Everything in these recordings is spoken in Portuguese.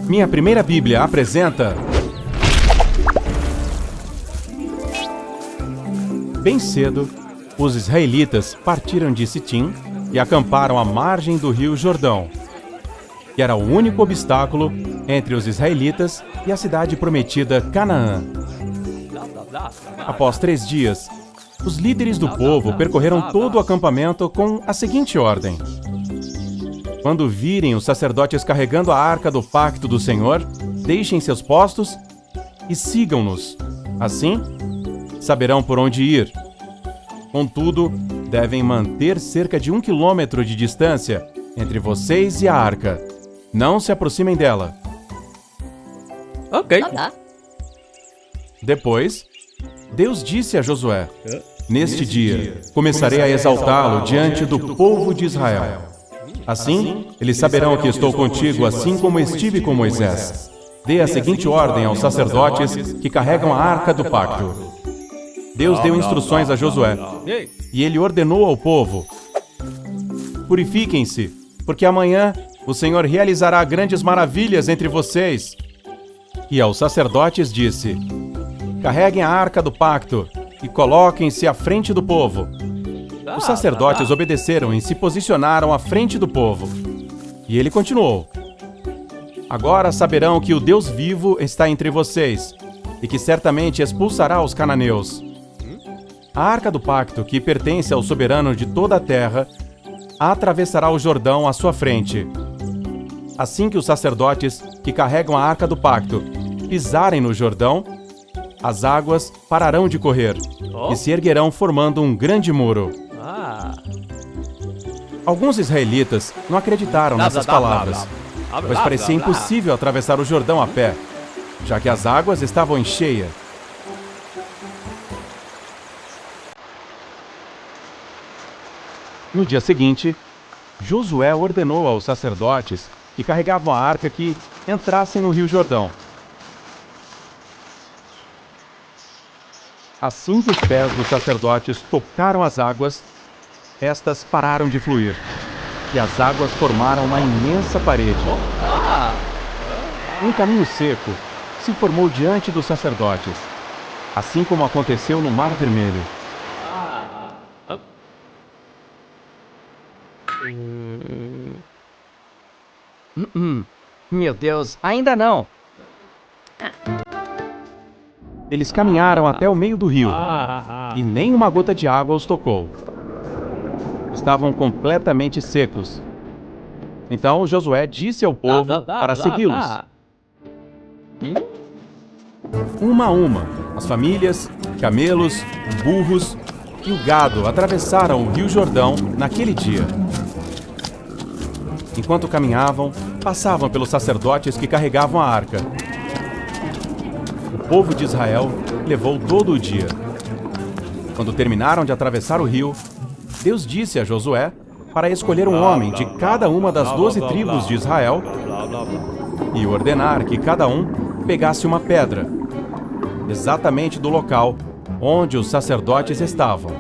Minha Primeira Bíblia apresenta... Bem cedo, os israelitas partiram de Sitim e acamparam à margem do rio Jordão, que era o único obstáculo entre os israelitas e a cidade prometida Canaã. Após 3 dias, os líderes do povo percorreram todo o acampamento com a seguinte ordem: quando virem os sacerdotes carregando a arca do pacto do Senhor, deixem seus postos e sigam-nos. Assim, saberão por onde ir. Contudo, devem manter cerca de 1 quilômetro de distância entre vocês e a arca. Não se aproximem dela. Ok. Depois, Deus disse a Josué: neste dia, começarei a exaltá-lo diante do povo de Israel. Assim, eles saberão que estou contigo, assim como estive com Moisés. Dê a seguinte ordem aos sacerdotes que carregam a arca do pacto. Deus deu instruções a Josué, e ele ordenou ao povo: purifiquem-se, porque amanhã o Senhor realizará grandes maravilhas entre vocês. E aos sacerdotes disse: carreguem a arca do pacto e coloquem-se à frente do povo. Os sacerdotes obedeceram e se posicionaram à frente do povo. E ele continuou: agora saberão que o Deus vivo está entre vocês e que certamente expulsará os cananeus. A arca do pacto, que pertence ao soberano de toda a terra, atravessará o Jordão à sua frente. Assim que os sacerdotes que carregam a arca do pacto pisarem no Jordão, as águas pararão de correr e se erguerão formando um grande muro. Alguns israelitas não acreditaram nessas palavras, pois parecia impossível atravessar o Jordão a pé, já que as águas estavam em cheia. No dia seguinte, Josué ordenou aos sacerdotes que carregavam a arca que entrassem no rio Jordão. Assim que os pés dos sacerdotes tocaram as águas, estas pararam de fluir, e as águas formaram uma imensa parede. Um caminho seco se formou diante dos sacerdotes, assim como aconteceu no Mar Vermelho. Meu Deus, ainda não. Eles caminharam até o meio do rio, e nem uma gota de água os tocou. Estavam completamente secos. Então Josué disse ao povo para segui-los. Uma a uma, as famílias, camelos, burros e o gado atravessaram o rio Jordão naquele dia. Enquanto caminhavam, passavam pelos sacerdotes que carregavam a arca. O povo de Israel levou todo o dia. Quando terminaram de atravessar o rio, Deus disse a Josué para escolher um homem de cada uma das 12 tribos de Israel e ordenar que cada um pegasse uma pedra, exatamente do local onde os sacerdotes estavam.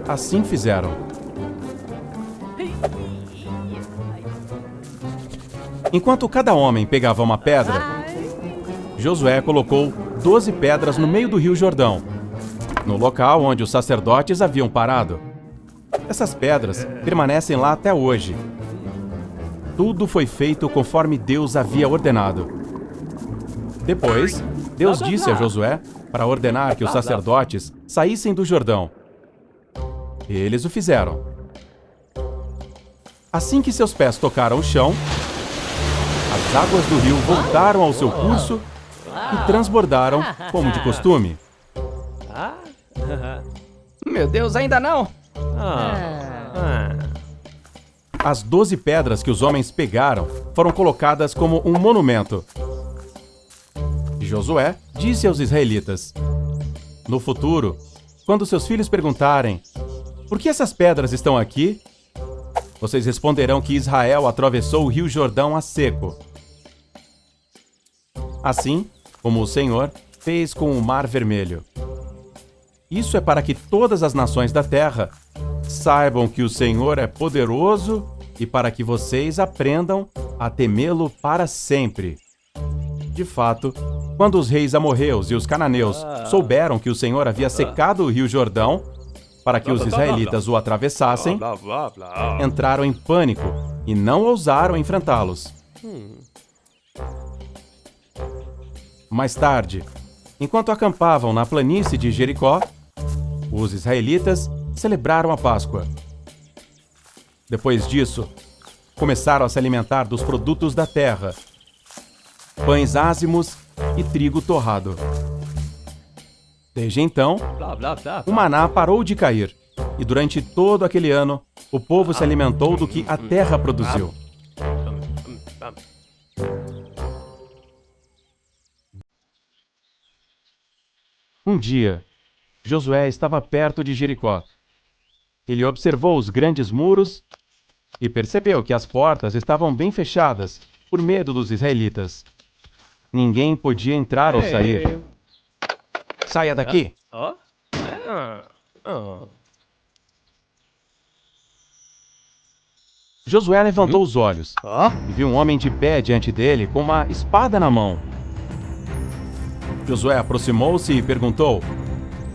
Assim fizeram. Enquanto cada homem pegava uma pedra, Josué colocou 12 pedras no meio do rio Jordão, no local onde os sacerdotes haviam parado. Essas pedras permanecem lá até hoje. Tudo foi feito conforme Deus havia ordenado. Depois, Deus disse a Josué para ordenar que os sacerdotes saíssem do Jordão. Eles o fizeram. Assim que seus pés tocaram o chão, as águas do rio voltaram ao seu curso e transbordaram como de costume. Meu Deus, ainda não. As 12 pedras que os homens pegaram foram colocadas como um monumento. E Josué disse aos israelitas: no futuro, quando seus filhos perguntarem por que essas pedras estão aqui, vocês responderão que Israel atravessou o rio Jordão a seco. Assim como o Senhor fez com o Mar Vermelho. Isso é para que todas as nações da terra saibam que o Senhor é poderoso e para que vocês aprendam a temê-lo para sempre. De fato, quando os reis amorreus e os cananeus souberam que o Senhor havia secado o rio Jordão para que os israelitas o atravessassem, entraram em pânico e não ousaram enfrentá-los. Mais tarde, enquanto acampavam na planície de Jericó, os israelitas celebraram a Páscoa. Depois disso, começaram a se alimentar dos produtos da terra, pães ázimos e trigo torrado. Desde então, o maná parou de cair, e durante todo aquele ano, o povo se alimentou do que a terra produziu. Um dia, Josué estava perto de Jericó. Ele observou os grandes muros e percebeu que as portas estavam bem fechadas por medo dos israelitas. Ninguém podia entrar ou sair. Saia daqui! Josué levantou os olhos e viu um homem de pé diante dele com uma espada na mão. Josué aproximou-se e perguntou: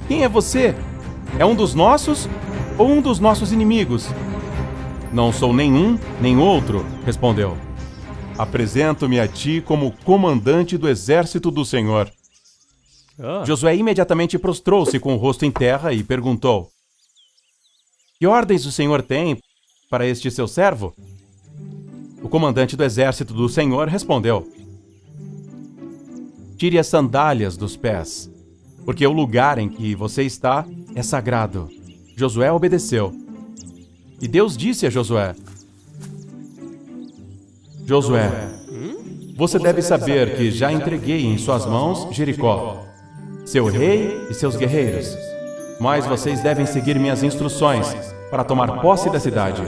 "Quem é você? É um dos nossos ou um dos nossos inimigos?" "Não sou nenhum nem outro", respondeu. "Apresento-me a ti como comandante do exército do Senhor." Josué imediatamente prostrou-se com o rosto em terra e perguntou: "Que ordens o Senhor tem para este seu servo?" O comandante do exército do Senhor respondeu: "Tire as sandálias dos pés, porque o lugar em que você está é sagrado." Josué obedeceu. E Deus disse a Josué: "Josué, você deve saber que já entreguei em suas mãos Jericó, seu rei e seus guerreiros. Mas vocês devem seguir minhas instruções para tomar posse da cidade.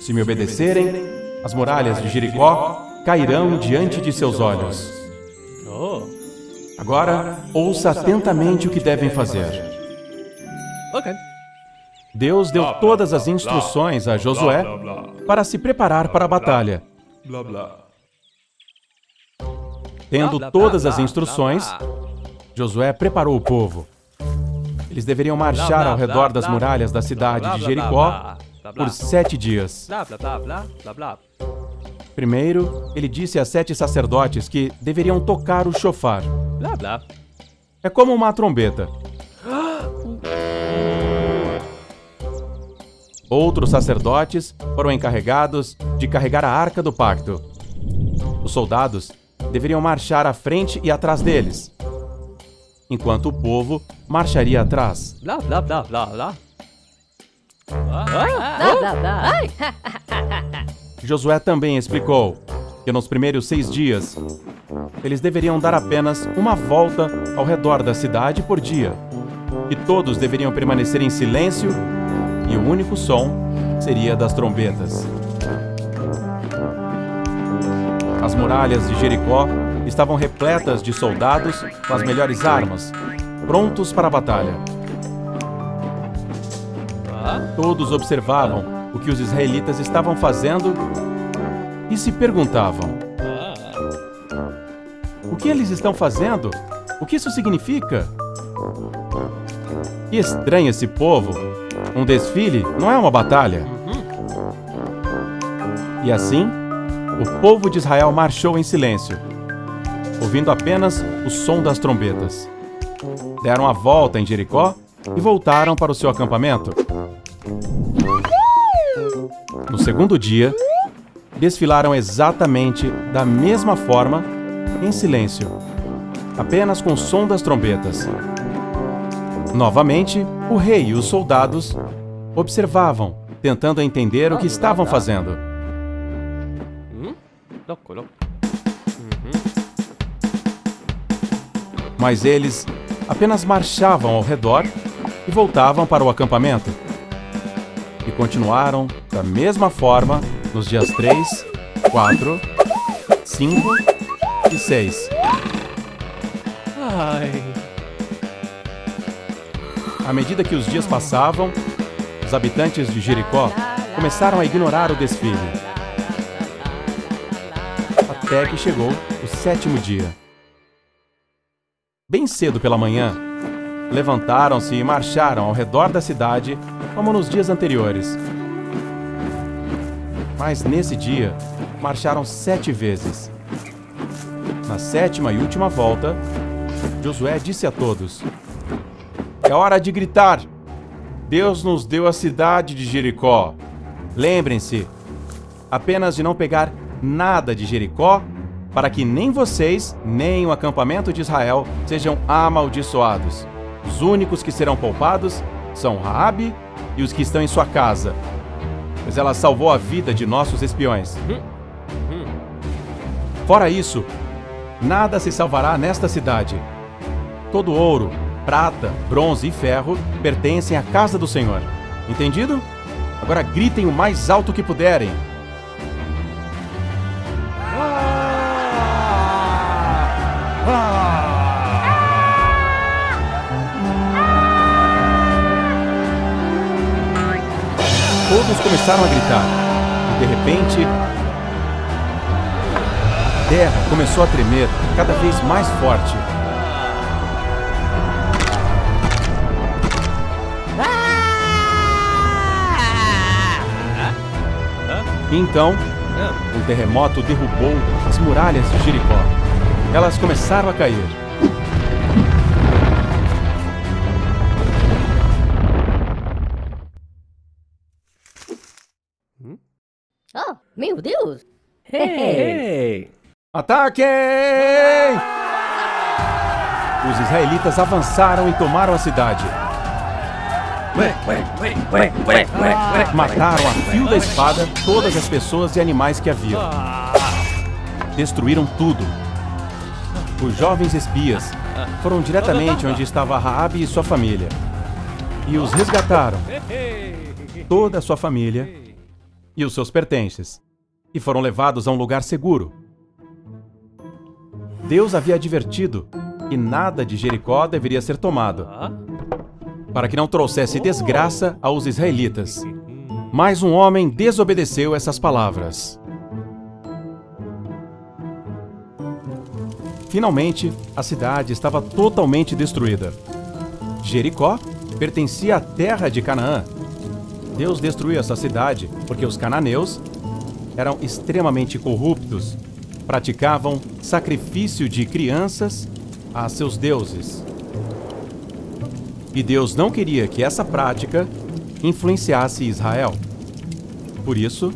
Se me obedecerem, as muralhas de Jericó cairão diante de seus olhos. Agora, ouça atentamente o que devem fazer." Deus deu todas as instruções a Josué para se preparar para a batalha. Tendo todas as instruções, Josué preparou o povo. Eles deveriam marchar ao redor das muralhas da cidade de Jericó por 7 dias. Primeiro, ele disse a 7 sacerdotes que deveriam tocar o chofar. É como uma trombeta. Outros sacerdotes foram encarregados de carregar a arca do pacto. Os soldados deveriam marchar à frente e atrás deles, enquanto o povo marcharia atrás. Josué também explicou que nos primeiros 6 dias, eles deveriam dar apenas uma volta ao redor da cidade por dia, e todos deveriam permanecer em silêncio, e o único som seria das trombetas. As muralhas de Jericó estavam repletas de soldados com as melhores armas, prontos para a batalha. Todos observavam o que os israelitas estavam fazendo e se perguntavam: "O que eles estão fazendo? O que isso significa? Que estranho esse povo! Um desfile não é uma batalha." E assim, o povo de Israel marchou em silêncio, ouvindo apenas o som das trombetas. Deram a volta em Jericó e voltaram para o seu acampamento. No segundo dia, desfilaram exatamente da mesma forma, em silêncio, apenas com o som das trombetas. Novamente, o rei e os soldados observavam, tentando entender o que estavam fazendo. Mas eles apenas marchavam ao redor e voltavam para o acampamento. E continuaram da mesma forma nos dias 3, 4, 5 e 6. À medida que os dias passavam, os habitantes de Jericó começaram a ignorar o desfile. até que chegou o 7º dia. Bem cedo pela manhã, levantaram-se e marcharam ao redor da cidade, como nos dias anteriores. Mas nesse dia, marcharam 7 vezes. Na 7ª e última volta, Josué disse a todos: é hora de gritar! Deus nos deu a cidade de Jericó. Lembrem-se apenas de não pegar nada de Jericó, para que nem vocês, nem o acampamento de Israel sejam amaldiçoados. Os únicos que serão poupados são Raabe e os que estão em sua casa, pois ela salvou a vida de nossos espiões. Fora isso, nada se salvará nesta cidade. Todo ouro, prata, bronze e ferro pertencem à casa do Senhor. Entendido? Agora gritem o mais alto que puderem. Todos começaram a gritar, e de repente, a terra começou a tremer cada vez mais forte. E então, um terremoto derrubou as muralhas de Jericó. Elas começaram a cair. Oh, meu Deus! Ei! Ataquem! Os israelitas avançaram e tomaram a cidade. Mataram a fio da espada todas as pessoas e animais que haviam. Destruíram tudo. Os jovens espias foram diretamente onde estava Raabe e sua família. E os resgataram. Toda a sua família e os seus pertences. E foram levados a um lugar seguro. Deus havia advertido que nada de Jericó deveria ser tomado, para que não trouxesse desgraça aos israelitas. Mas um homem desobedeceu essas palavras. Finalmente, a cidade estava totalmente destruída. Jericó pertencia à terra de Canaã. Deus destruiu essa cidade porque os cananeus eram extremamente corruptos, praticavam sacrifício de crianças a seus deuses. E Deus não queria que essa prática influenciasse Israel. Por isso,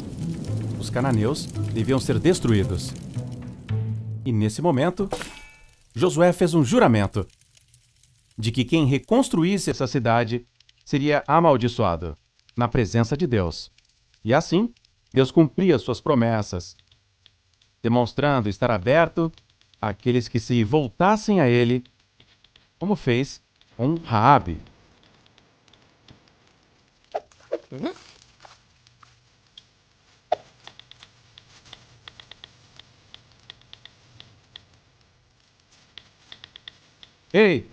os cananeus deviam ser destruídos. E nesse momento, Josué fez um juramento de que quem reconstruísse essa cidade seria amaldiçoado na presença de Deus. E assim, Deus cumpria suas promessas, demonstrando estar aberto àqueles que se voltassem a ele, como fez com Raabe. Ei!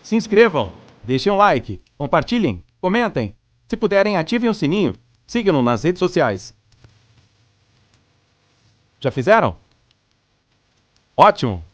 Se inscrevam, deixem um like, compartilhem, comentem. Se puderem, ativem o sininho. Sigam-nos nas redes sociais. Já fizeram? Ótimo!